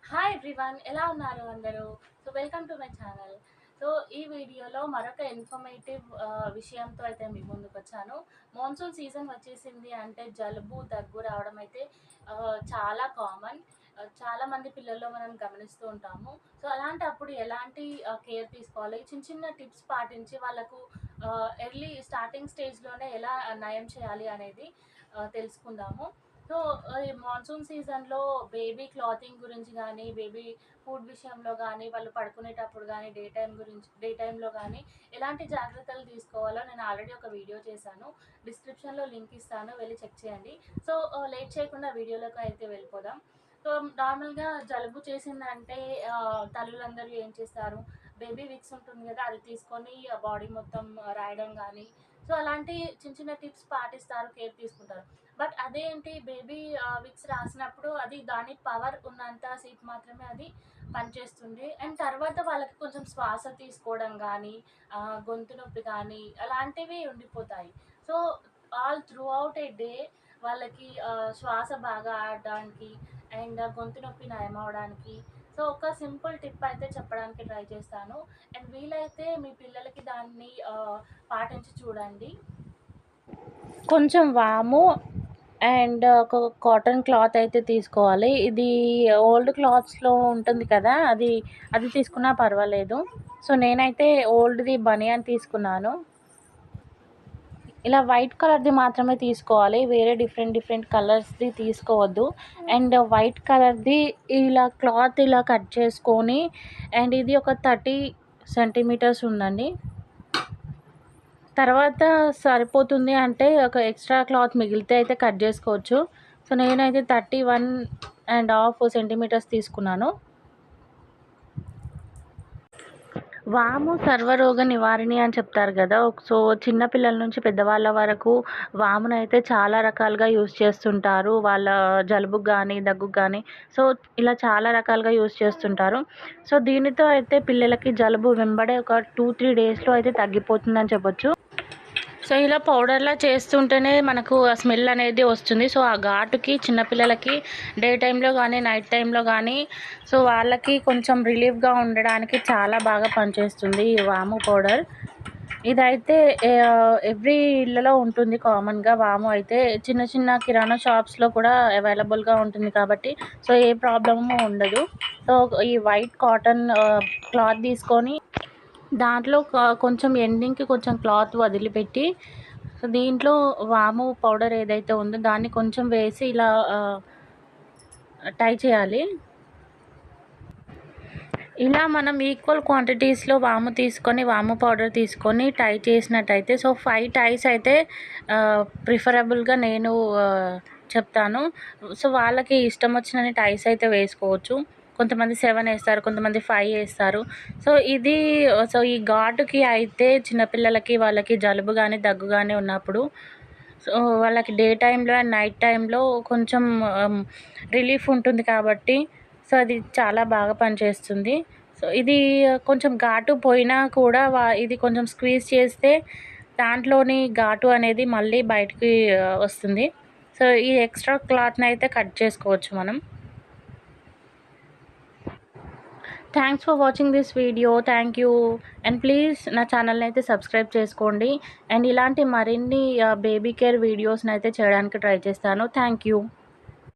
Hi everyone, ఎలా ఉన్నారు అందరూ? Welcome to my channel. ఈ వీడియోలో మరొక ఇన్ఫర్మేటివ్ విషయంతో అయితే మీ ముందుకొచ్చాను. మాన్సూన్ సీజన్ వచ్చేసింది అంటే జలుబు, దగ్గు రావడం అయితే చాలా కామన్. చాలామంది పిల్లల్లో మనం గమనిస్తూ ఉంటాము. అలాంటప్పుడు ఎలాంటి కేర్ తీసుకోవాలి, చిన్న చిన్న టిప్స్ పాటించి వాళ్ళకు ఎర్లీ స్టార్టింగ్ స్టేజ్‌లోనే ఎలా నయం చేయాలి అనేది తెలుసుకుందాము. ఈ మాన్సూన్ సీజన్‌లో బేబీ క్లాతింగ్ గురించి గానీ, బేబీ ఫుడ్ విషయంలో గానీ, వాళ్ళు పడుకునేటప్పుడు గానీ, డే టైమ్‌లో గానీ ఎలాంటి జాగ్రత్తలు తీసుకోవాలో నేను ఆల్రెడీ ఒక వీడియో చేశాను. డిస్క్రిప్షన్‌లో లింక్ ఇస్తాను, వెళ్ళి చెక్ చేయండి. లేట్ చేయకుండా వీడియోలోకి అయితే వెళ్ళిపోదాం. నార్మల్‌గా జలుబు చేసిందంటే తల్లులందరూ ఏం చేస్తారు, బేబీ విక్స్ ఉంటుంది గదా! అది తీసుకొని బాడీ మొత్తం రాయడం గానీ, అలాంటి చిన్న చిన్న టిప్స్ పాటిస్తారు, కేర్ తీసుకుంటారు. బట్ అదేంటి, బేబీ విక్స్ రాసినప్పుడు అది దాని పవర్ ఉన్నంత సేపు మాత్రమే అది పనిచేస్తుంది. అండ్ తర్వాత వాళ్ళకి కొంచెం శ్వాస తీసుకోవడం కానీ, గొంతు నొప్పి కానీ అలాంటివి ఉండిపోతాయి. సో ఆల్ త్రూ అవుట్ ఏ డే వాళ్ళకి శ్వాస బాగా ఆడడానికి అండ్ గొంతు నొప్పి నయమవడానికి ఒక సింపుల్ టిప్ అయితే చెప్పడానికి ట్రై చేస్తాను. అండ్ వీలైతే మీ పిల్లలకి దాన్ని పాటించి చూడండి. కొంచెం వాము అండ్ ఒక కాటన్ క్లాత్ అయితే తీసుకోవాలి. ఇది ఓల్డ్ క్లాత్స్‌లో ఉంటుంది కదా! అది తీసుకున్నా పర్వాలేదు. నేనైతే ఓల్డ్‌ది బనియన్ తీసుకున్నాను. ఇలా వైట్ కలర్‌ది మాత్రమే తీసుకోవాలి. వేరే డిఫరెంట్ కలర్స్‌ది తీసుకోవద్దు. అండ్ వైట్ కలర్‌ది ఇలా క్లాత్ ఇలా కట్ చేసుకొని, అండ్ ఇది ఒక 30 సెంటీమీటర్స్ ఉందండి. తర్వాత సరిపోతుంది అంటే ఒక ఎక్స్ట్రా క్లాత్ మిగిలితే అయితే కట్ చేసుకోవచ్చు. నేనైతే 31½ సెంటీమీటర్స్ తీసుకున్నాను. వాము సర్వరోగ నివారిణి అని చెప్తారు కదా! చిన్న పిల్లల నుంచి పెద్దవాళ్ళ వరకు వామునైతే చాలా రకాలుగా యూజ్ చేస్తుంటారు. వాళ్ళ జలుబుకి గానీ, దగ్గుకి గానీ ఇలా చాలా రకాలుగా యూజ్ చేస్తుంటారు. దీనితో అయితే పిల్లలకి జలుబు వెంబడే ఒక 2-3 డేస్‌లో అయితే తగ్గిపోతుందని చెప్పొచ్చు. ఇలా పౌడర్‌లా చేస్తుంటేనే మనకు ఆ స్మెల్ అనేది వస్తుంది. ఆ ఘాటుకి చిన్నపిల్లలకి డే టైమ్‌లో గానీ, నైట్ టైమ్‌లో గానీ వాళ్ళకి కొంచెం రిలీఫ్‌గా ఉండడానికి చాలా బాగా పనిచేస్తుంది ఈ వాము పౌడర్. ఇదైతే ఎవ్రీ ఇళ్ళలో ఉంటుంది కామన్‌గా. వాము అయితే చిన్న చిన్న కిరాణా షాప్స్‌లో కూడా అవైలబుల్‌గా ఉంటుంది కాబట్టి ఏ ప్రాబ్లము ఉండదు. ఈ వైట్ కాటన్ క్లాత్ తీసుకొని దాంట్లో కొంచెం ఎండింగ్‌కి కొంచెం క్లాత్ వదిలిపెట్టి దీంట్లో వాము పౌడర్ ఏదైతే ఉందో దాన్ని కొంచెం వేసి ఇలా టై చేయాలి. ఇలా మనం ఈక్వల్ క్వాంటిటీస్‌లో వాము తీసుకొని, వాము పౌడర్ తీసుకొని టై చేసినట్టయితే 5 టైస్ అయితే ప్రిఫరబుల్‌గా నేను చెప్తాను. వాళ్ళకి ఇష్టం వచ్చినన్ని టైస్ అయితే వేసుకోవచ్చు. కొంతమంది 7 వేస్తారు, కొంతమంది 5 వేస్తారు. ఇది ఈ ఘాటుకి అయితే చిన్నపిల్లలకి వాళ్ళకి జలుబు కానీ, దగ్గు కానీ ఉన్నప్పుడు వాళ్ళకి డే టైమ్‌లో అండ్ నైట్ టైమ్‌లో కొంచెం రిలీఫ్ ఉంటుంది కాబట్టి అది చాలా బాగా పనిచేస్తుంది. ఇది కొంచెం ఘాటు పోయినా కూడా ఇది కొంచెం స్క్వీజ్ చేస్తే దాంట్లోని ఘాటు అనేది మళ్ళీ బయటికి వస్తుంది. ఈ ఎక్స్ట్రా క్లాత్‌ని అయితే కట్ చేసుకోవచ్చు మనం. Thanks for watching this video. Thank you. And please నా ఛానల్ని అయితే సబ్స్క్రైబ్ చేసుకోండి. అండ్ ఇలాంటి మరిన్ని బేబీ కేర్ వీడియోస్ని అయితే చేయడానికి ట్రై చేస్తాను. Thank you.